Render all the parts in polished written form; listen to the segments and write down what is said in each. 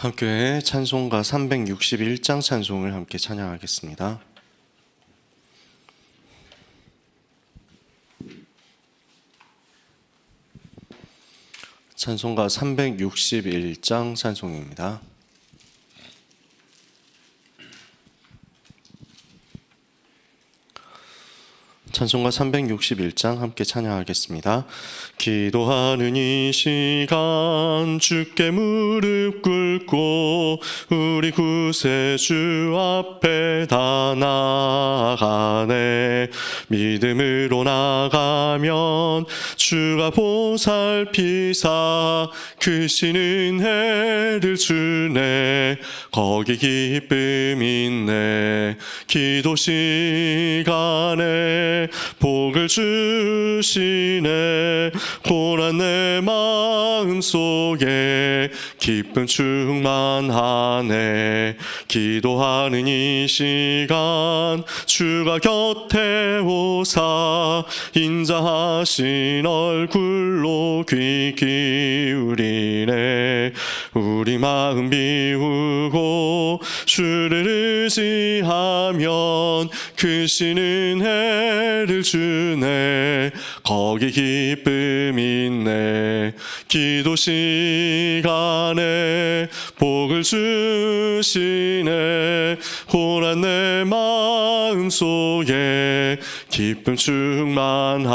함께 찬송가 361장 찬송을 함께 찬양하겠습니다. 찬송가 361장 찬송입니다. 찬송가 361장 함께 찬양하겠습니다. 기도하는 이 시간 주께 무릎 꿇고 우리 구세주 앞에 다 나아가네. 믿음으로 나가면 주가 보살피사 크신 은혜를 주네. 거기 기쁨 있네. 기도 시간에 복을 주시네. 고난 내 마음속에 기쁨 충만하네. 기도하는 이 시간 주가 곁에 오사 인자하신 얼굴로 귀 기울이네. 우리 마음 비우고 주를 의지하면 크신 은혜를 주네. 거기 기쁨 있네. 기도 시간에 복을 주시네. 고난 내 마음속에 기쁨 충만하네.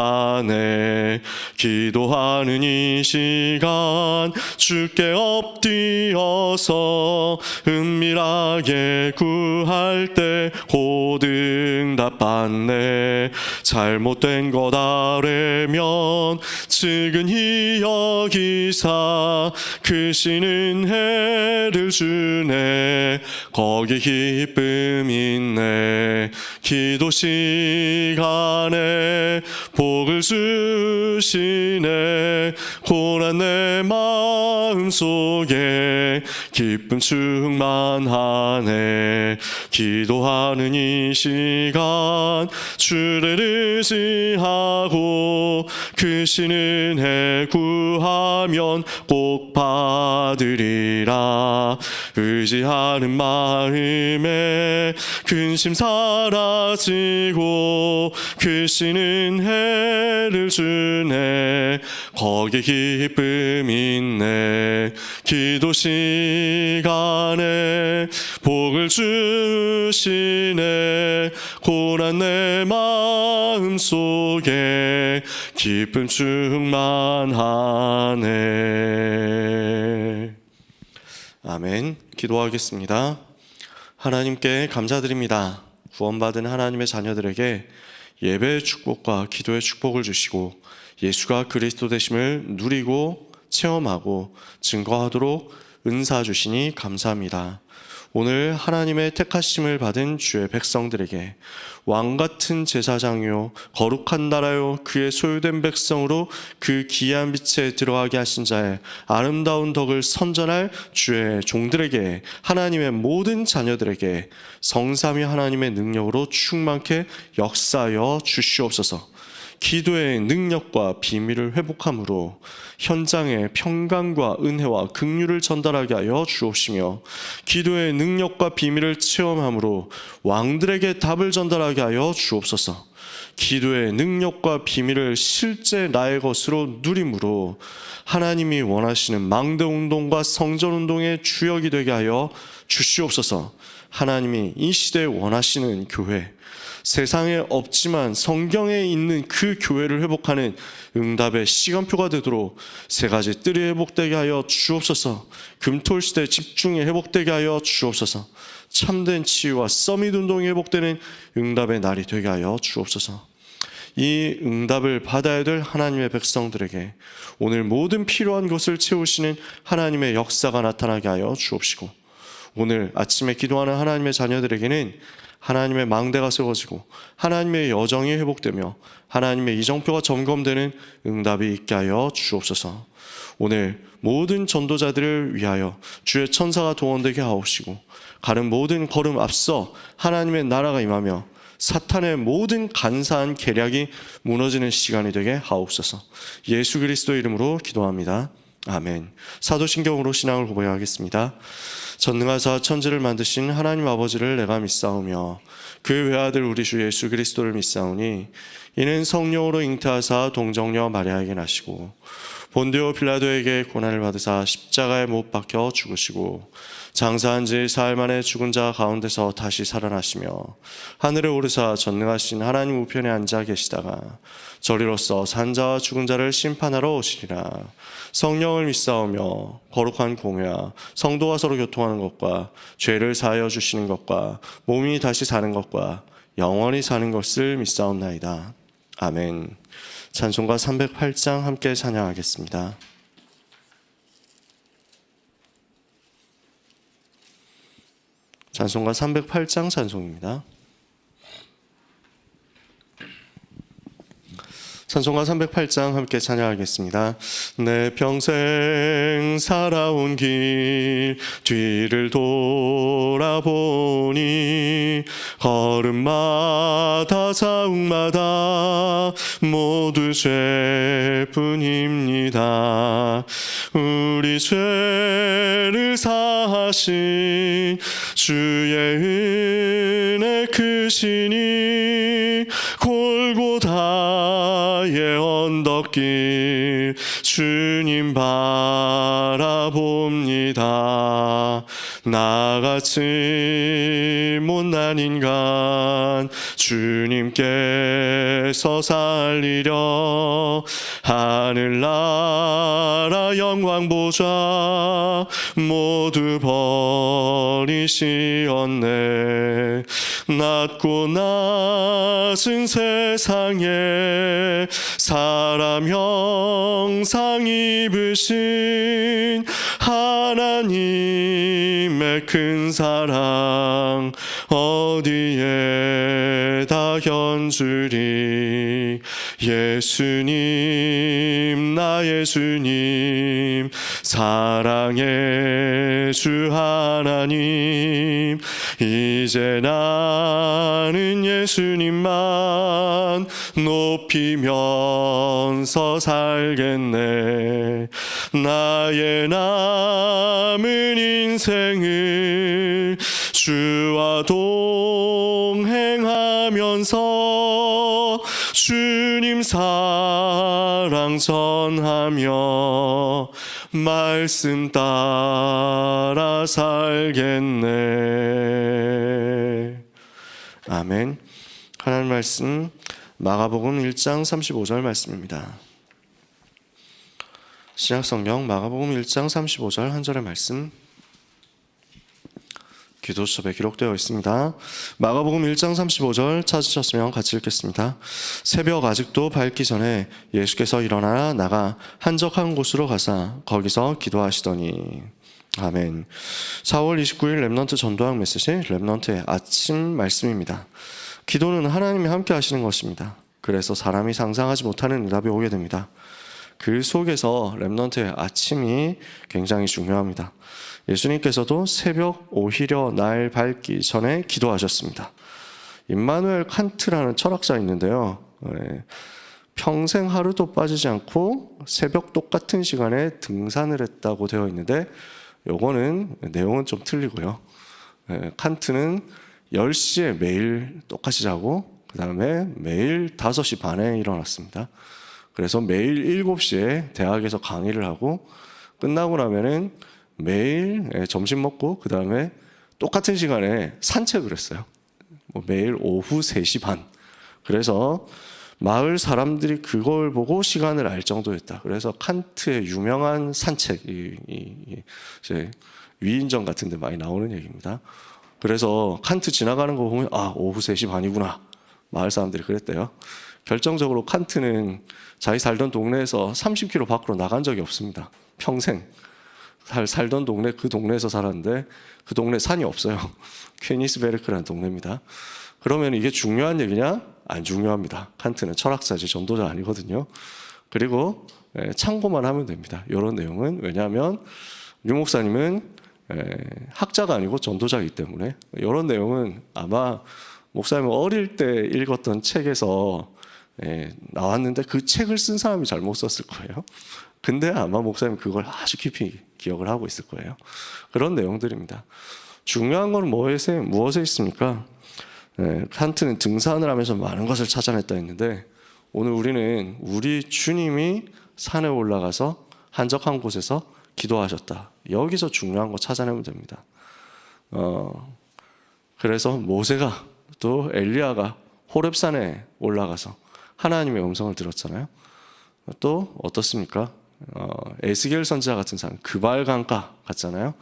기도하는 이 시간 주께 엎드려서 은밀하게 구할 때 고등답 받네. 잘못된 것 아뢰면 측은히 여기사 크신 은혜를 주네. 거기 기쁨 있네. 기도 시간에 복을 주시네. 고난 내 마음속에 기쁨 충만하네. 기도하는 이 시간 주를 의지하고 크신 은혜 구하면 꼭 받으리라. 의지하는 마음에 근심 사라지고 크신 은혜를 주네. 거기 기쁨 있네. 기도 시간에 복을 주시네. 고난 내 마음속에 기쁨 충만하네. 아멘. 기도하겠습니다. 하나님께 감사드립니다. 구원받은 하나님의 자녀들에게 예배의 축복과 기도의 축복을 주시고 예수가 그리스도 되심을 누리고 체험하고 증거하도록 은사 주시니 감사합니다. 오늘 하나님의 택하심을 받은 주의 백성들에게 왕같은 제사장이요 거룩한 나라요 그의 소유된 백성으로 그 귀한 빛에 들어가게 하신 자의 아름다운 덕을 선전할 주의 종들에게, 하나님의 모든 자녀들에게 성삼위 하나님의 능력으로 충만케 역사하여 주시옵소서. 기도의 능력과 비밀을 회복함으로 현장에 평강과 은혜와 긍휼을 전달하게 하여 주옵시며, 기도의 능력과 비밀을 체험함으로 왕들에게 답을 전달하게 하여 주옵소서. 기도의 능력과 비밀을 실제 나의 것으로 누림으로 하나님이 원하시는 망대운동과 성전운동의 주역이 되게 하여 주시옵소서. 하나님이 이 시대에 원하시는 교회, 세상에 없지만 성경에 있는 그 교회를 회복하는 응답의 시간표가 되도록 세 가지 뜰이 회복되게 하여 주옵소서. 금토일시대 집중이 회복되게 하여 주옵소서. 참된 치유와 서밋 운동이 회복되는 응답의 날이 되게 하여 주옵소서. 이 응답을 받아야 될 하나님의 백성들에게 오늘 모든 필요한 것을 채우시는 하나님의 역사가 나타나게 하여 주옵시고, 오늘 아침에 기도하는 하나님의 자녀들에게는 하나님의 망대가 세워지고 하나님의 여정이 회복되며 하나님의 이정표가 점검되는 응답이 있게 하여 주옵소서. 오늘 모든 전도자들을 위하여 주의 천사가 동원되게 하옵시고, 가는 모든 걸음 앞서 하나님의 나라가 임하며 사탄의 모든 간사한 계략이 무너지는 시간이 되게 하옵소서. 예수 그리스도의 이름으로 기도합니다. 아멘. 사도신경으로 신앙을 고백하겠습니다. 전능하사 천지를 만드신 하나님 아버지를 내가 믿사오며 그 외아들 우리 주 예수 그리스도를 믿사오니 이는 성령으로 잉태하사 동정녀 마리아에게 나시고 본디오 빌라도에게 고난을 받으사 십자가에 못 박혀 죽으시고 장사한 지 사흘 만에 죽은 자 가운데서 다시 살아나시며 하늘에 오르사 전능하신 하나님 우편에 앉아 계시다가 저리로서 산 자와 죽은 자를 심판하러 오시리라. 성령을 믿사오며 거룩한 공회와 성도와 서로 교통하는 것과 죄를 사하여 주시는 것과 몸이 다시 사는 것과 영원히 사는 것을 믿사옵나이다. 아멘. 찬송가 308장 함께 찬양하겠습니다. 찬송가 308장 찬송입니다. 찬송가 308장 함께 찬양하겠습니다. 내 평생 살아온 길 뒤를 돌아보니 걸음마다 자욱마다 모두 죄뿐입니다. 우리 죄를 사하신 주의 은혜 크시니 골고다의 언덕길 주님 바라봅니다. 나같이 못난 인간 주님께서 살리려 하늘나라 영광 보좌 모두 버리시었네. 낮고 낮은 세상에 사람 형상 입으신 하나님의 큰 사랑 어디에다 견주리. 예수님 나 예수님 사랑의 주 하나님 이제 나는 예수님만 높이면서 살겠네. 나의 남은 인생을 주와 동행하면서 주님 사랑 전하며 말씀 따라 살겠네. 아멘. 하나님 말씀 마가복음 1장 35절 말씀입니다. 신약성경 마가복음 1장 35절 한 절의 말씀 기도수첩에 기록되어 있습니다. 마가복음 1장 35절 찾으셨으면 같이 읽겠습니다. 새벽 아직도 밝기 전에 예수께서 일어나 나가 한적한 곳으로 가사 거기서 기도하시더니. 아멘. 4월 29일 렘넌트 전도학 메시지 렘넌트의 아침 말씀입니다. 기도는 하나님이 함께 하시는 것입니다. 그래서 사람이 상상하지 못하는 응답이 오게 됩니다. 그 속에서 렘넌트의 아침이 굉장히 중요합니다. 예수님께서도 새벽 오히려 날 밝기 전에 기도하셨습니다. 임마누엘 칸트라는 철학자 있는데요. 평생 하루도 빠지지 않고 새벽 똑같은 시간에 등산을 했다고 되어 있는데 요거는 내용은 좀 틀리고요. 칸트는 10시에 매일 똑같이 자고 그 다음에 매일 5시 반에 일어났습니다. 그래서 매일 7시에 대학에서 강의를 하고 끝나고 나면은 매일 점심 먹고 그 다음에 똑같은 시간에 산책을 했어요. 매일 오후 3시 반. 그래서 마을 사람들이 그걸 보고 시간을 알 정도였다. 그래서 칸트의 유명한 산책, 이제 위인전 같은 데 많이 나오는 얘기입니다. 그래서 칸트 지나가는 거 보면 오후 3시 반이구나. 마을 사람들이 그랬대요. 결정적으로 칸트는 자기 살던 동네에서 30km 밖으로 나간 적이 없습니다. 평생. 살던 동네, 그 동네에서 살았는데 그 동네 산이 없어요. 퀘니스베르크라는 동네입니다. 그러면 이게 중요한 얘기냐? 안 중요합니다. 칸트는 철학자지 전도자 아니거든요. 그리고 참고만 하면 됩니다. 이런 내용은. 왜냐하면 유 목사님은 학자가 아니고 전도자이기 때문에 이런 내용은 아마 목사님은 어릴 때 읽었던 책에서 나왔는데 그 책을 쓴 사람이 잘못 썼을 거예요. 근데 아마 목사님 그걸 아주 깊이 기억을 하고 있을 거예요. 그런 내용들입니다. 중요한 건 무엇에 있습니까? 칸트는 등산을 하면서 많은 것을 찾아냈다 했는데, 오늘 우리는 우리 주님이 산에 올라가서 한적한 곳에서 기도하셨다. 여기서 중요한 거 찾아내면 됩니다. 그래서 모세가 또 엘리야가 호렙산에 올라가서 하나님의 음성을 들었잖아요. 또 어떻습니까? 에스겔 선지자 같은 사람 그발 강가 갔잖아요.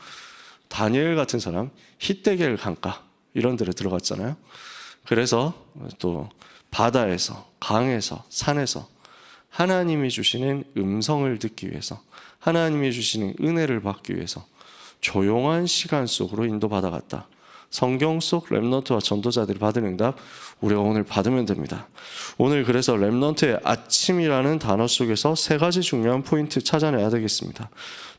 다니엘 같은 사람 히데겔 강가 이런 데를 들어갔잖아요. 그래서 또 바다에서, 강에서, 산에서 하나님이 주시는 음성을 듣기 위해서, 하나님이 주시는 은혜를 받기 위해서 조용한 시간 속으로 인도받아갔다. 성경 속 렘넌트와 전도자들이 받은 응답, 우리가 오늘 받으면 됩니다. 오늘 그래서 렘넌트의 아침이라는 단어 속에서 세 가지 중요한 포인트 찾아내야 되겠습니다.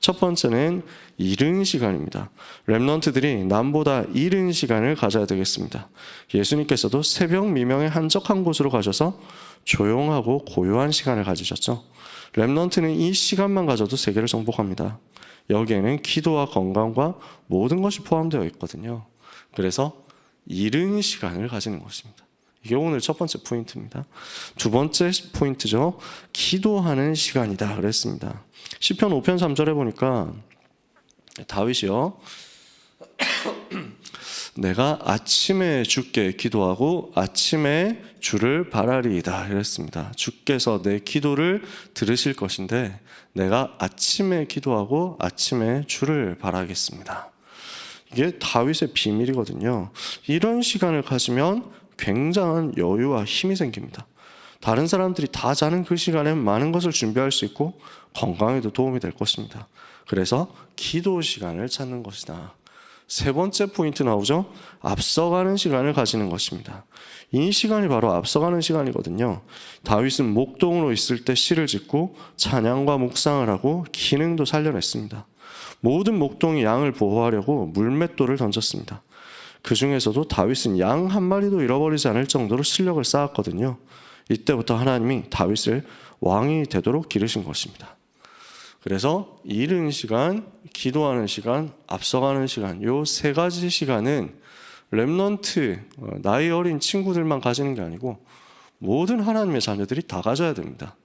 첫 번째는 이른 시간입니다. 렘넌트들이 남보다 이른 시간을 가져야 되겠습니다. 예수님께서도 새벽 미명의 한적한 곳으로 가셔서 조용하고 고요한 시간을 가지셨죠. 렘넌트는 이 시간만 가져도 세계를 정복합니다. 여기에는 기도와 건강과 모든 것이 포함되어 있거든요. 그래서 이른 시간을 가지는 것입니다. 이게 오늘 첫 번째 포인트입니다. 두 번째 포인트죠. 기도하는 시간이다 그랬습니다. 시편 5편 3절에 보니까 다윗이요, 내가 아침에 주께 기도하고 아침에 주를 바라리이다 이랬습니다. 주께서 내 기도를 들으실 것인데 내가 아침에 기도하고 아침에 주를 바라겠습니다. 이게 다윗의 비밀이거든요. 이런 시간을 가지면 굉장한 여유와 힘이 생깁니다. 다른 사람들이 다 자는 그 시간에 많은 것을 준비할 수 있고 건강에도 도움이 될 것입니다. 그래서 기도 시간을 찾는 것이다. 세 번째 포인트 나오죠. 앞서가는 시간을 가지는 것입니다. 이 시간이 바로 앞서가는 시간이거든요. 다윗은 목동으로 있을 때 시를 짓고 찬양과 묵상을 하고 기능도 살려냈습니다. 모든 목동이 양을 보호하려고 물맷돌을 던졌습니다. 그 중에서도 다윗은 양 한 마리도 잃어버리지 않을 정도로 실력을 쌓았거든요. 이때부터 하나님이 다윗을 왕이 되도록 기르신 것입니다. 그래서 이른 시간, 기도하는 시간, 앞서가는 시간, 요 세 가지 시간은 렘넌트, 나이 어린 친구들만 가지는 게 아니고 모든 하나님의 자녀들이 다 가져야 됩니다.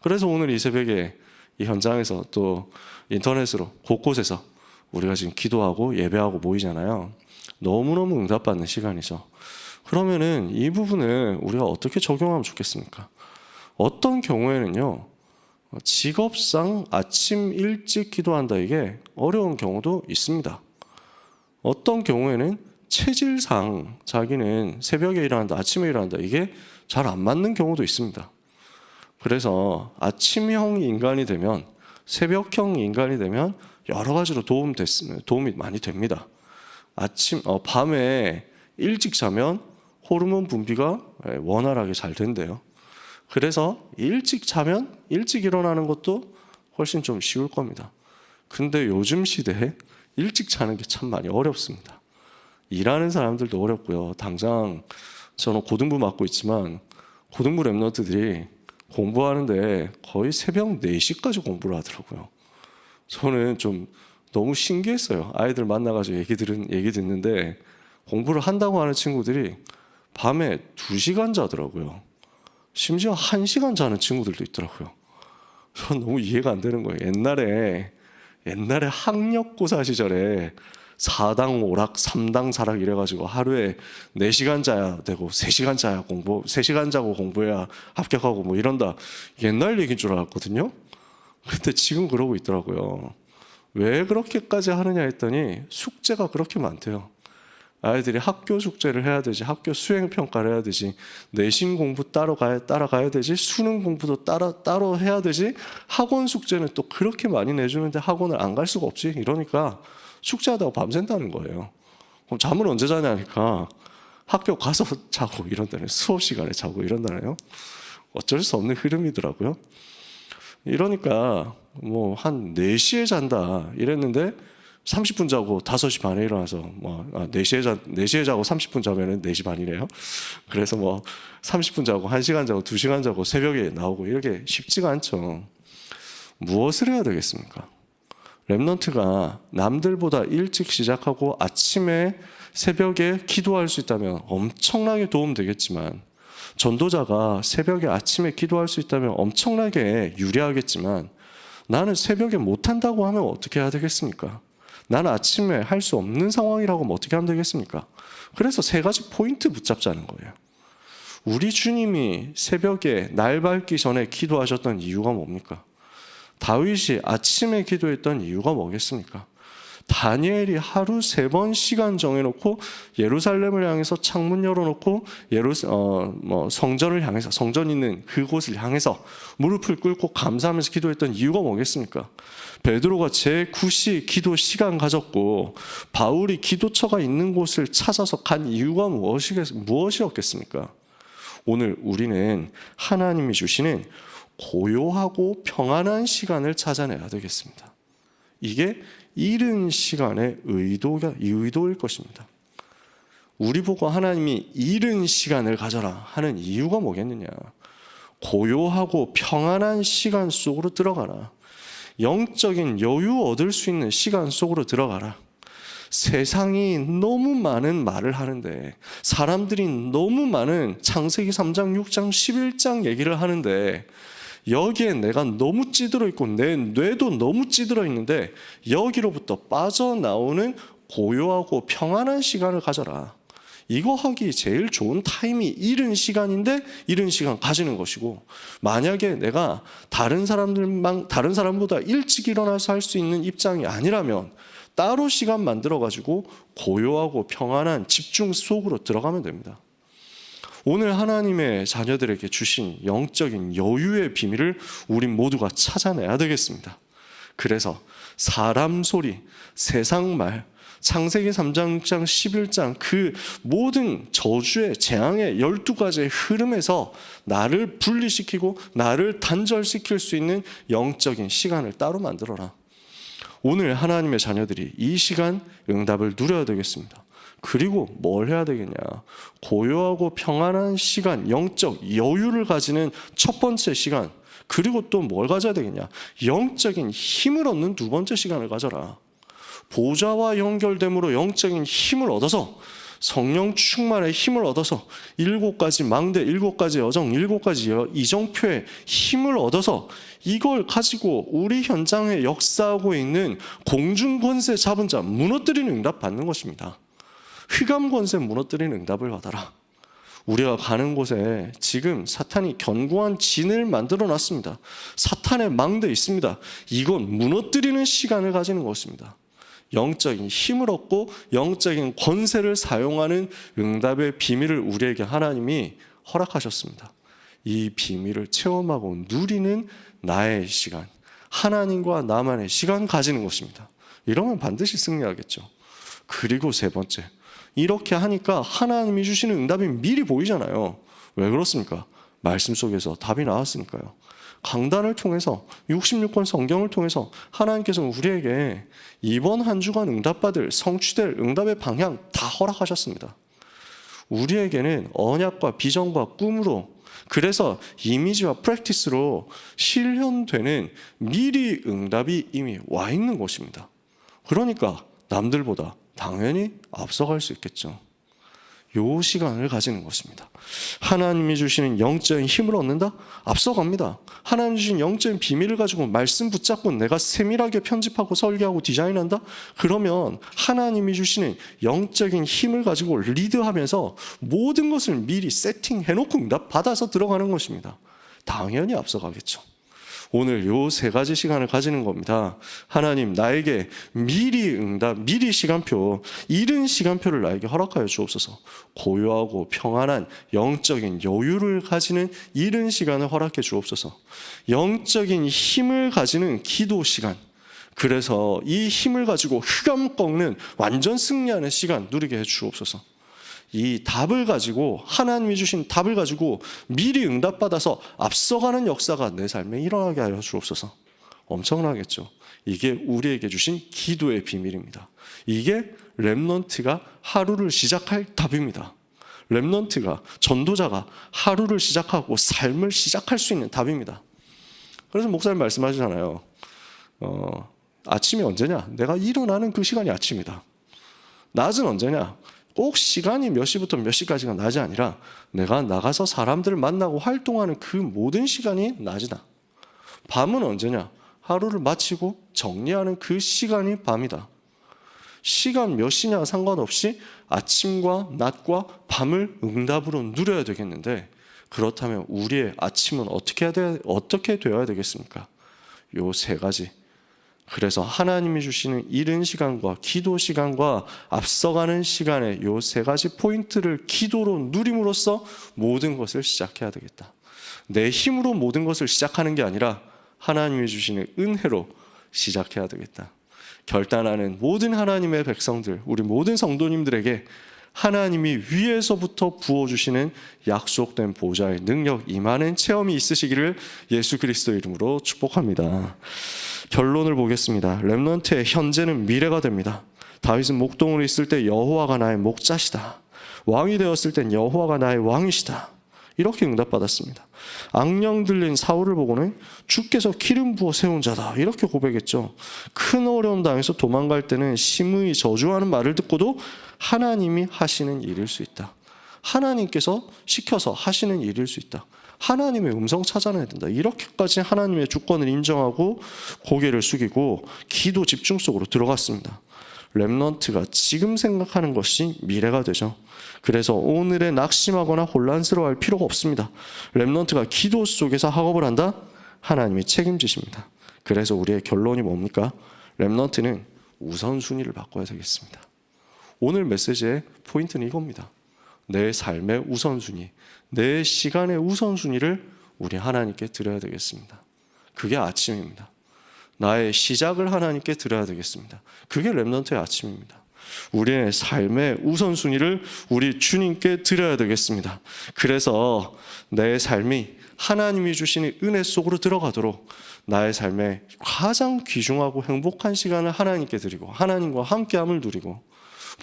그래서 오늘 이 새벽에 이 현장에서 또 인터넷으로 곳곳에서 우리가 지금 기도하고 예배하고 모이잖아요. 너무너무 응답받는 시간이죠. 그러면은 이 부분을 우리가 어떻게 적용하면 좋겠습니까? 어떤 경우에는요, 직업상 아침 일찍 기도한다 이게 어려운 경우도 있습니다. 어떤 경우에는 체질상 자기는 새벽에 일어난다, 아침에 일어난다 이게 잘 안 맞는 경우도 있습니다. 그래서 아침형 인간이 되면, 새벽형 인간이 되면 여러 가지로 도움이 많이 됩니다. 밤에 일찍 자면 호르몬 분비가 원활하게 잘 된대요. 그래서 일찍 자면 일찍 일어나는 것도 훨씬 좀 쉬울 겁니다. 근데 요즘 시대에 일찍 자는 게 참 많이 어렵습니다. 일하는 사람들도 어렵고요. 당장 저는 고등부 맡고 있지만 고등부 랩런트들이 공부하는데 거의 새벽 4시까지 공부를 하더라고요. 저는 좀 너무 신기했어요. 아이들 만나가지고 얘기 듣는데 공부를 한다고 하는 친구들이 밤에 2시간 자더라고요. 심지어 1시간 자는 친구들도 있더라고요. 전 너무 이해가 안 되는 거예요. 옛날에 학력고사 시절에 4당 오락, 3당 사락 이래가지고 하루에 4시간 자야 되고 3시간 자야 3시간 자고 공부해야 합격하고 뭐 이런다. 옛날 얘기인 줄 알았거든요. 근데 지금 그러고 있더라고요. 왜 그렇게까지 하느냐 했더니 숙제가 그렇게 많대요. 아이들이 학교 숙제를 해야 되지, 학교 수행평가를 해야 되지, 내신 공부 따라가야 되지, 수능 공부도 따로 해야 되지, 학원 숙제는 또 그렇게 많이 내주는데 학원을 안 갈 수가 없지. 이러니까 숙제하다가 밤샌다는 거예요. 그럼 잠을 언제 자냐니까 학교 가서 자고 이런다네요. 수업 시간에 자고 이런다네요. 어쩔 수 없는 흐름이더라고요. 이러니까 뭐 한 4시에 잔다 이랬는데 30분 자고 5시 반에 일어나서 4시에 자고 30분 자면은 4시 반이래요. 그래서 30분 자고 1시간 자고 2시간 자고 새벽에 나오고 이렇게 쉽지가 않죠. 무엇을 해야 되겠습니까? 렘넌트가 남들보다 일찍 시작하고 아침에 새벽에 기도할 수 있다면 엄청나게 도움되겠지만, 전도자가 새벽에 아침에 기도할 수 있다면 엄청나게 유리하겠지만, 나는 새벽에 못한다고 하면 어떻게 해야 되겠습니까? 나는 아침에 할 수 없는 상황이라고 하면 어떻게 하면 되겠습니까? 그래서 세 가지 포인트 붙잡자는 거예요. 우리 주님이 새벽에 날 밝기 전에 기도하셨던 이유가 뭡니까? 다윗이 아침에 기도했던 이유가 뭐겠습니까? 다니엘이 하루 3번 시간 정해놓고 예루살렘을 향해서 창문 열어놓고 성전을 향해서, 성전 있는 그곳을 향해서 무릎을 꿇고 감사하면서 기도했던 이유가 뭐겠습니까? 베드로가 제9시 기도 시간 가졌고 바울이 기도처가 있는 곳을 찾아서 간 이유가 무엇이었겠습니까? 오늘 우리는 하나님이 주시는 고요하고 평안한 시간을 찾아내야 되겠습니다. 이게 이른 시간의 의도일 것입니다. 우리 보고 하나님이 이른 시간을 가져라 하는 이유가 뭐겠느냐? 고요하고 평안한 시간 속으로 들어가라. 영적인 여유 얻을 수 있는 시간 속으로 들어가라. 세상이 너무 많은 말을 하는데, 사람들이 너무 많은 창세기 3장, 6장, 11장 얘기를 하는데, 여기에 내가 너무 찌들어 있고 내 뇌도 너무 찌들어 있는데 여기로부터 빠져나오는 고요하고 평안한 시간을 가져라. 이거 하기 제일 좋은 타임이 이른 시간인데 이른 시간 가지는 것이고, 만약에 내가 다른 사람보다 일찍 일어나서 할 수 있는 입장이 아니라면 따로 시간 만들어 가지고 고요하고 평안한 집중 속으로 들어가면 됩니다. 오늘 하나님의 자녀들에게 주신 영적인 여유의 비밀을 우리 모두가 찾아내야 되겠습니다. 그래서 사람 소리, 세상 말, 창세기 3장, 6장, 11장 그 모든 저주의 재앙의 12가지의 흐름에서 나를 분리시키고 나를 단절시킬 수 있는 영적인 시간을 따로 만들어라. 오늘 하나님의 자녀들이 이 시간 응답을 누려야 되겠습니다. 그리고 뭘 해야 되겠냐? 고요하고 평안한 시간, 영적 여유를 가지는 첫 번째 시간, 그리고 또 뭘 가져야 되겠냐? 영적인 힘을 얻는 두 번째 시간을 가져라. 보좌와 연결됨으로 영적인 힘을 얻어서, 성령 충만의 힘을 얻어서 7가지 망대, 7가지 여정, 7가지 이정표의 힘을 얻어서 이걸 가지고 우리 현장에 역사하고 있는 공중 권세 잡은 자 무너뜨리는 응답 받는 것입니다. 흑암 권세 무너뜨리는 응답을 받아라. 우리가 가는 곳에 지금 사탄이 견고한 진을 만들어 놨습니다. 사탄의 망대 있습니다. 이건 무너뜨리는 시간을 가지는 것입니다. 영적인 힘을 얻고 영적인 권세를 사용하는 응답의 비밀을 우리에게 하나님이 허락하셨습니다. 이 비밀을 체험하고 누리는 나의 시간, 하나님과 나만의 시간 가지는 것입니다. 이러면 반드시 승리하겠죠. 그리고 세 번째, 이렇게 하니까 하나님이 주시는 응답이 미리 보이잖아요. 왜 그렇습니까? 말씀 속에서 답이 나왔으니까요. 강단을 통해서 66권 성경을 통해서 하나님께서 우리에게 이번 한 주간 응답받을 성취될 응답의 방향 다 허락하셨습니다. 우리에게는 언약과 비전과 꿈으로, 그래서 이미지와 프랙티스로 실현되는 미리 응답이 이미 와 있는 것입니다. 그러니까 남들보다 당연히 앞서갈 수 있겠죠. 요 시간을 가지는 것입니다. 하나님이 주시는 영적인 힘을 얻는다? 앞서갑니다. 하나님이 주신 영적인 비밀을 가지고 말씀 붙잡고 내가 세밀하게 편집하고 설계하고 디자인한다? 그러면 하나님이 주시는 영적인 힘을 가지고 리드하면서 모든 것을 미리 세팅해놓고 응답 받아서 들어가는 것입니다. 당연히 앞서가겠죠. 오늘 요 세 가지 시간을 가지는 겁니다. 하나님, 나에게 미리 응답, 미리 시간표, 이른 시간표를 나에게 허락하여 주옵소서. 고요하고 평안한 영적인 여유를 가지는 이른 시간을 허락해 주옵소서. 영적인 힘을 가지는 기도 시간, 그래서 이 힘을 가지고 흑암 꺾는 완전 승리하는 시간 누리게 해 주옵소서. 이 답을 가지고, 하나님이 주신 답을 가지고 미리 응답받아서 앞서가는 역사가 내 삶에 일어나게 하여 주옵소서. 엄청나겠죠. 이게 우리에게 주신 기도의 비밀입니다. 이게 렘넌트가 하루를 시작할 답입니다. 렘넌트가, 전도자가 하루를 시작하고 삶을 시작할 수 있는 답입니다. 그래서 목사님 말씀하시잖아요. 아침이 언제냐? 내가 일어나는 그 시간이 아침이다. 낮은 언제냐? 꼭 시간이 몇 시부터 몇 시까지가 낮이 아니라 내가 나가서 사람들을 만나고 활동하는 그 모든 시간이 낮이다. 밤은 언제냐? 하루를 마치고 정리하는 그 시간이 밤이다. 시간 몇 시냐 상관없이 아침과 낮과 밤을 응답으로 누려야 되겠는데, 그렇다면 우리의 아침은 어떻게 되어야 되겠습니까? 요 세 가지. 그래서 하나님이 주시는 이른 시간과 기도 시간과 앞서가는 시간에 요 세 가지 포인트를 기도로 누림으로써 모든 것을 시작해야 되겠다. 내 힘으로 모든 것을 시작하는 게 아니라 하나님이 주시는 은혜로 시작해야 되겠다. 결단하는 모든 하나님의 백성들, 우리 모든 성도님들에게 하나님이 위에서부터 부어주시는 약속된 보좌의 능력 임하는 체험이 있으시기를 예수 그리스도 이름으로 축복합니다. 결론을 보겠습니다. 렘넌트의 현재는 미래가 됩니다. 다윗은 목동으로 있을 때 여호와가 나의 목자시다. 왕이 되었을 땐 여호와가 나의 왕이시다. 이렇게 응답받았습니다. 악령 들린 사울을 보고는 주께서 기름 부어 세운 자다, 이렇게 고백했죠. 큰 어려움 당해서 도망갈 때는 심의 저주하는 말을 듣고도 하나님이 하시는 일일 수 있다. 하나님께서 시켜서 하시는 일일 수 있다. 하나님의 음성 찾아내야 된다. 이렇게까지 하나님의 주권을 인정하고 고개를 숙이고 기도 집중 속으로 들어갔습니다. 렘넌트가 지금 생각하는 것이 미래가 되죠. 그래서 오늘에 낙심하거나 혼란스러워할 필요가 없습니다. 렘넌트가 기도 속에서 학업을 한다? 하나님이 책임지십니다. 그래서 우리의 결론이 뭡니까? 렘넌트는 우선순위를 바꿔야 되겠습니다. 오늘 메시지의 포인트는 이겁니다. 내 삶의 우선순위, 내 시간의 우선순위를 우리 하나님께 드려야 되겠습니다. 그게 아침입니다. 나의 시작을 하나님께 드려야 되겠습니다. 그게 렘넌트의 아침입니다. 우리의 삶의 우선순위를 우리 주님께 드려야 되겠습니다. 그래서 내 삶이 하나님이 주시는 은혜 속으로 들어가도록 나의 삶에 가장 귀중하고 행복한 시간을 하나님께 드리고 하나님과 함께함을 누리고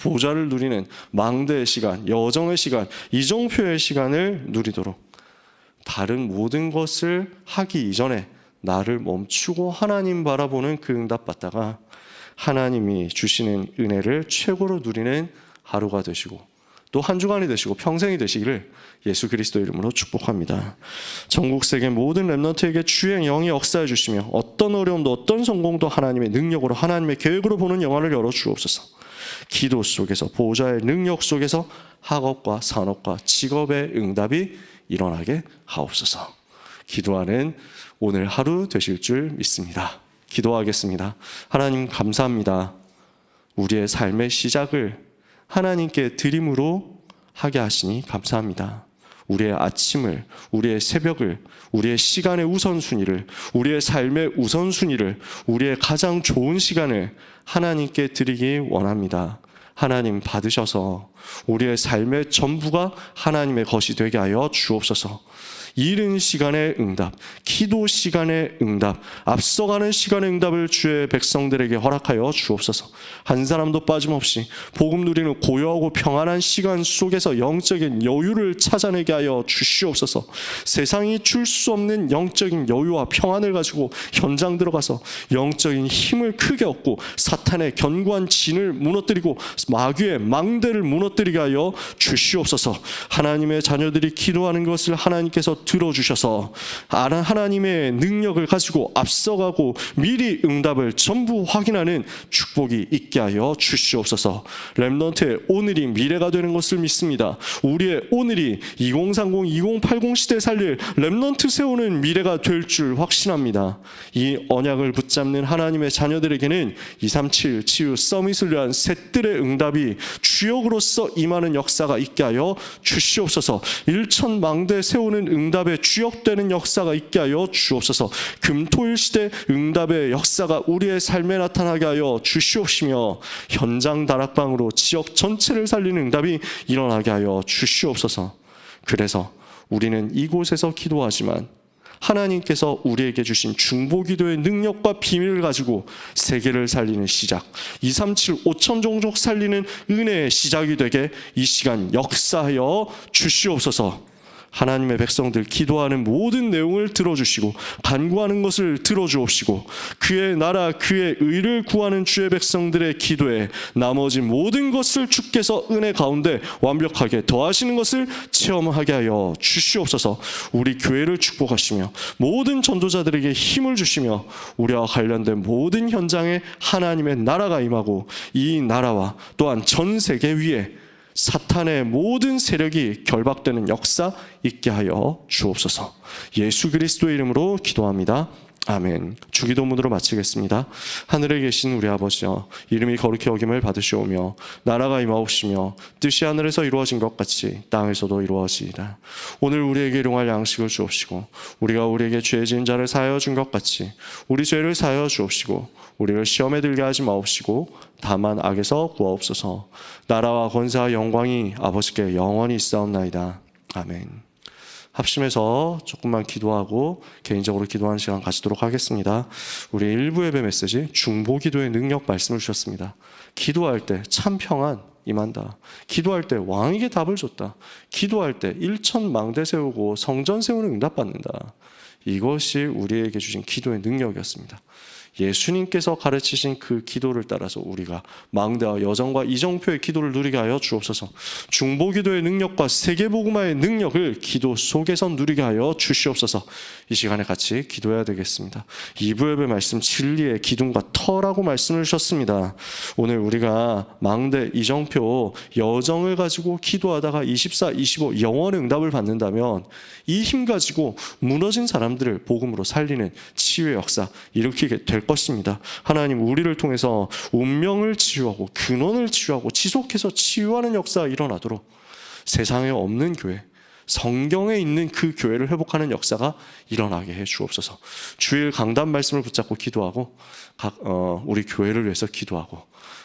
보좌를 누리는 망대의 시간, 여정의 시간, 이정표의 시간을 누리도록 다른 모든 것을 하기 이전에 나를 멈추고 하나님 바라보는 그 응답받다가 하나님이 주시는 은혜를 최고로 누리는 하루가 되시고 또 한 주간이 되시고 평생이 되시기를 예수 그리스도 이름으로 축복합니다. 전국 세계 모든 렘넌트에게 주의 영이 역사해 주시며 어떤 어려움도 어떤 성공도 하나님의 능력으로 하나님의 계획으로 보는 영안을 열어 주옵소서. 기도 속에서 보좌의 능력 속에서 학업과 산업과 직업의 응답이 일어나게 하옵소서. 기도하는 오늘 하루 되실 줄 믿습니다. 기도하겠습니다. 하나님 감사합니다. 우리의 삶의 시작을 하나님께 드림으로 하게 하시니 감사합니다. 우리의 아침을, 우리의 새벽을, 우리의 시간의 우선순위를, 우리의 삶의 우선순위를, 우리의 가장 좋은 시간을 하나님께 드리기 원합니다. 하나님 받으셔서 우리의 삶의 전부가 하나님의 것이 되게 하여 주옵소서. 이른 시간의 응답, 기도 시간의 응답, 앞서가는 시간의 응답을 주의 백성들에게 허락하여 주옵소서. 한 사람도 빠짐없이 복음 누리는 고요하고 평안한 시간 속에서 영적인 여유를 찾아내게 하여 주시옵소서. 세상이 줄 수 없는 영적인 여유와 평안을 가지고 현장 들어가서 영적인 힘을 크게 얻고 사탄의 견고한 진을 무너뜨리고 마귀의 망대를 무너뜨리게 하여 주시옵소서. 하나님의 자녀들이 기도하는 것을 하나님께서 들어주셔서 하나님의 능력을 가지고 앞서가고 미리 응답을 전부 확인하는 축복이 있게 하여 주시옵소서. 렘넌트의 오늘이 미래가 되는 것을 믿습니다. 우리의 오늘이 2030, 2080 시대 살릴 렘넌트 세우는 미래가 될 줄 확신합니다. 이 언약을 붙잡는 하나님의 자녀들에게는 237 치유 서밋을 위한 셋들의 응답이 주역으로서 임하는 역사가 있게 하여 주시옵소서. 1,000망대 세우는 응답의 주역되는 역사가 있게 하여 주옵소서. 금토일 시대 응답의 역사가 우리의 삶에 나타나게 하여 주시옵시며 현장 다락방으로 지역 전체를 살리는 응답이 일어나게 하여 주시옵소서. 그래서 우리는 이곳에서 기도하지만 하나님께서 우리에게 주신 중보기도의 능력과 비밀을 가지고 세계를 살리는 시작, 237 5천 종족 살리는 은혜의 시작이 되게 이 시간 역사하여 주시옵소서. 하나님의 백성들 기도하는 모든 내용을 들어주시고 간구하는 것을 들어주옵시고 그의 나라 그의 의를 구하는 주의 백성들의 기도에 나머지 모든 것을 주께서 은혜 가운데 완벽하게 더하시는 것을 체험하게 하여 주시옵소서. 우리 교회를 축복하시며 모든 전도자들에게 힘을 주시며 우리와 관련된 모든 현장에 하나님의 나라가 임하고 이 나라와 또한 전 세계 위에 사탄의 모든 세력이 결박되는 역사 있게 하여 주옵소서. 예수 그리스도의 이름으로 기도합니다. 아멘. 주기도문으로 마치겠습니다. 하늘에 계신 우리 아버지여, 이름이 거룩히 여김을 받으시오며 나라가 임하옵시며 뜻이 하늘에서 이루어진 것 같이 땅에서도 이루어지이다. 오늘 우리에게 일용할 양식을 주옵시고 우리가 우리에게 죄 지은 자를 사하여 준 것 같이 우리 죄를 사하여 주옵시고 우리를 시험에 들게 하지 마옵시고 다만 악에서 구하옵소서. 나라와 권세와 영광이 아버지께 영원히 있사옵나이다. 아멘. 합심해서 조금만 기도하고 개인적으로 기도하는 시간 가지도록 하겠습니다. 우리 1부 예배 메시지 중보기도의 능력 말씀을 주셨습니다. 기도할 때 참 평안 임한다. 기도할 때 왕에게 답을 줬다. 기도할 때 일천망대 세우고 성전 세우는 응답받는다. 이것이 우리에게 주신 기도의 능력이었습니다. 예수님께서 가르치신 그 기도를 따라서 우리가 망대와 여정과 이정표의 기도를 누리게 하여 주옵소서. 중보기도의 능력과 세계복음화의 능력을 기도 속에서 누리게 하여 주시옵소서. 이 시간에 같이 기도해야 되겠습니다. 2부 예배 말씀 진리의 기둥과 터라고 말씀을 주셨습니다. 오늘 우리가 망대, 이정표, 여정을 가지고 기도하다가 24, 25 영원의 응답을 받는다면 이 힘 가지고 무너진 사람들을 복음으로 살리는 치유의 역사 일으키게 될 것입니다. 하나님 우리를 통해서 운명을 치유하고 근원을 치유하고 지속해서 치유하는 역사가 일어나도록 세상에 없는 교회, 성경에 있는 그 교회를 회복하는 역사가 일어나게 해 주옵소서. 주일 강단 말씀을 붙잡고 기도하고 우리 교회를 위해서 기도하고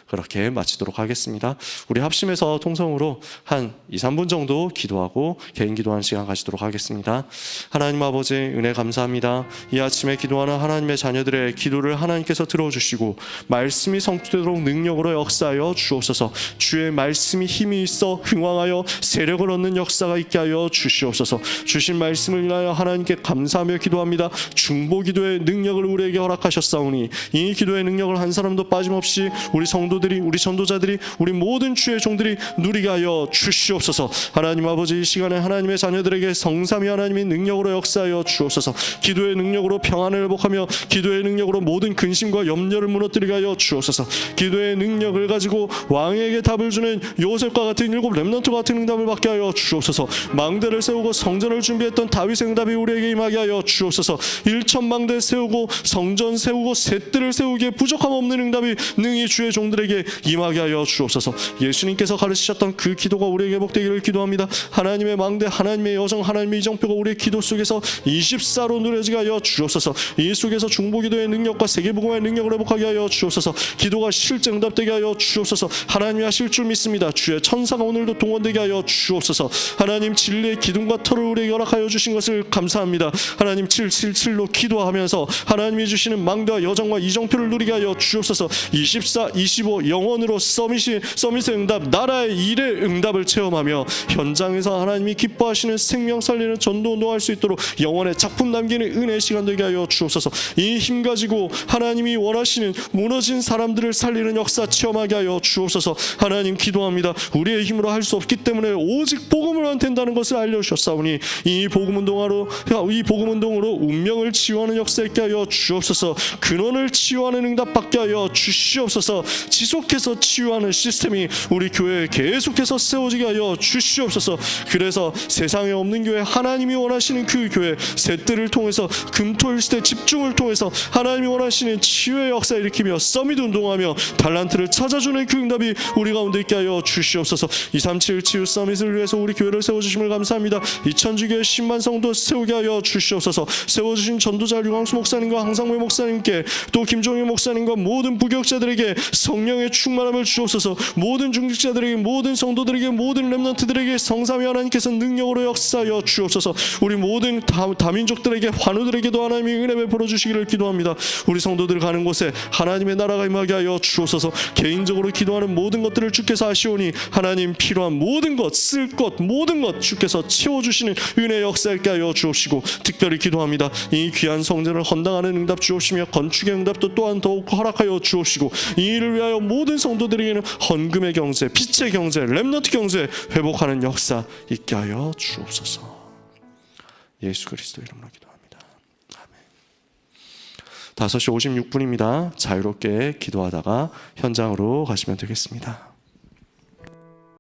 그렇게 마치도록 하겠습니다. 우리 합심해서 통성으로 한 2, 3분 정도 기도하고 개인 기도하는 시간 가지도록 하겠습니다. 하나님 아버지 은혜 감사합니다. 이 아침에 기도하는 하나님의 자녀들의 기도를 하나님께서 들어주시고 말씀이 성취되도록 능력으로 역사하여 주옵소서. 주의 말씀이 힘이 있어 흥왕하여 세력을 얻는 역사가 있게 하여 주시옵소서. 주신 말씀을 인하여 하나님께 감사하며 기도합니다. 중보기도의 능력을 우리에게 허락하셨사오니 이 기도의 능력을 한 사람도 빠짐없이 우리 성도들이 우리 전도자들이 우리 모든 주의 종들이 누리게 하여 주시옵소서. 하나님 아버지 이 시간에 하나님의 자녀들에게 성삼위 하나님의 능력으로 역사하여 주옵소서. 기도의 능력으로 평안을 회복하며 기도의 능력으로 모든 근심과 염려를 무너뜨리게 하여 주옵소서. 기도의 능력을 가지고 왕에게 답을 주는 요셉과 같은 7 렘넌트 같은 응답을 받게 하여 주옵소서. 망대를 세우고 성전을 준비했던 다윗의 응답이 우리에게 임하게 하여 주옵소서. 일천망대 세우고 성전 세우고 셋들을 세우기에 부족함 없는 응답이 능히 주의 종들에게 임하게 하여 주옵소서. 예수님께서 가르치셨던 그 기도가 우리에게 회복되기를 기도합니다. 하나님의 망대, 하나님의 여정, 하나님의 이정표가 우리의 기도 속에서 24로 누려지게 하여 주옵소서. 이 속에서 중보기도의 능력과 세계복음의 능력을 회복하게 하여 주옵소서. 기도가 실제 응답되게 하여 주옵소서. 하나님이 하실 줄 믿습니다. 주의 천사가 오늘도 동원되게 하여 주옵소서. 하나님 진리의 기둥과 터를 우리에게 허락하여 주신 것을 감사합니다. 하나님 777로 기도하면서 하나님이 주시는 망대와 여정과 이정표를 누리게 하여 주옵소서. 24, 25 영원으로 서밋의 응답, 나라의 일의 응답을 체험하며 현장에서 하나님이 기뻐하시는 생명 살리는 전도 운동할 수 있도록 영원의 작품 남기는 은혜의 시간 되게 하여 주옵소서. 이 힘 가지고 하나님이 원하시는 무너진 사람들을 살리는 역사 체험하게 하여 주옵소서. 하나님 기도합니다. 우리의 힘으로 할 수 없기 때문에 오직 복음으로만 된다는 것을 알려주셨사오니 이 복음 운동으로 운명을 치유하는 역사 있게 하여 주옵소서. 근원을 치유하는 응답 받게 하여 주시옵소서. 지속해서 치유하는 시스템이 우리 교회에 계속해서 세워지게 하여 주시옵소서. 그래서 세상에 없는 교회, 하나님이 원하시는 그 교회 셋들을 통해서 금토일 시대 집중을 통해서 하나님이 원하시는 치유의 역사 일으키며 서밋 운동하며 달란트를 찾아주는 그 응답이 우리 가운데 있게 하여 주시옵소서. 237 치유 서밋을 위해서 우리 교회를 세워주심을 감사합니다. 이천주교회 10만 성도 세우게 하여 주시옵소서. 세워주신 전도자 류광수 목사님과 황상무 목사님께 또 김종희 목사님과 모든 부교육자들에게 성령의 충만함을 주옵소서. 모든 중직자들에게, 모든 성도들에게, 모든 렘넌트들에게 성삼위 하나님께서 능력으로 역사하여 주옵소서. 우리 모든 다민족들에게, 환우들에게도 하나님이 은혜 베풀어 주시기를 기도합니다. 우리 성도들 가는 곳에 하나님의 나라가 임하게 하여 주옵소서. 개인적으로 기도하는 모든 것들을 주께서 아시오니 하나님 필요한 모든 것, 쓸 것, 모든 것 주께서 채워주시는 은혜 역사있게 하여 주옵시고, 특별히 기도합니다. 이 귀한 성전을 헌당하는 응답 주옵시며 건축의 응답도 또한 더욱 허락하여 주옵시고, 이 일을 위하여 모든 성도들에게는 헌금의 경제, 빛의 경제, 렘넌트 경제 회복하는 역사 있게 하여 주옵소서. 예수 그리스도 이름으로 기도합니다. 아멘. 5시 56분입니다. 자유롭게 기도하다가 현장으로 가시면 되겠습니다.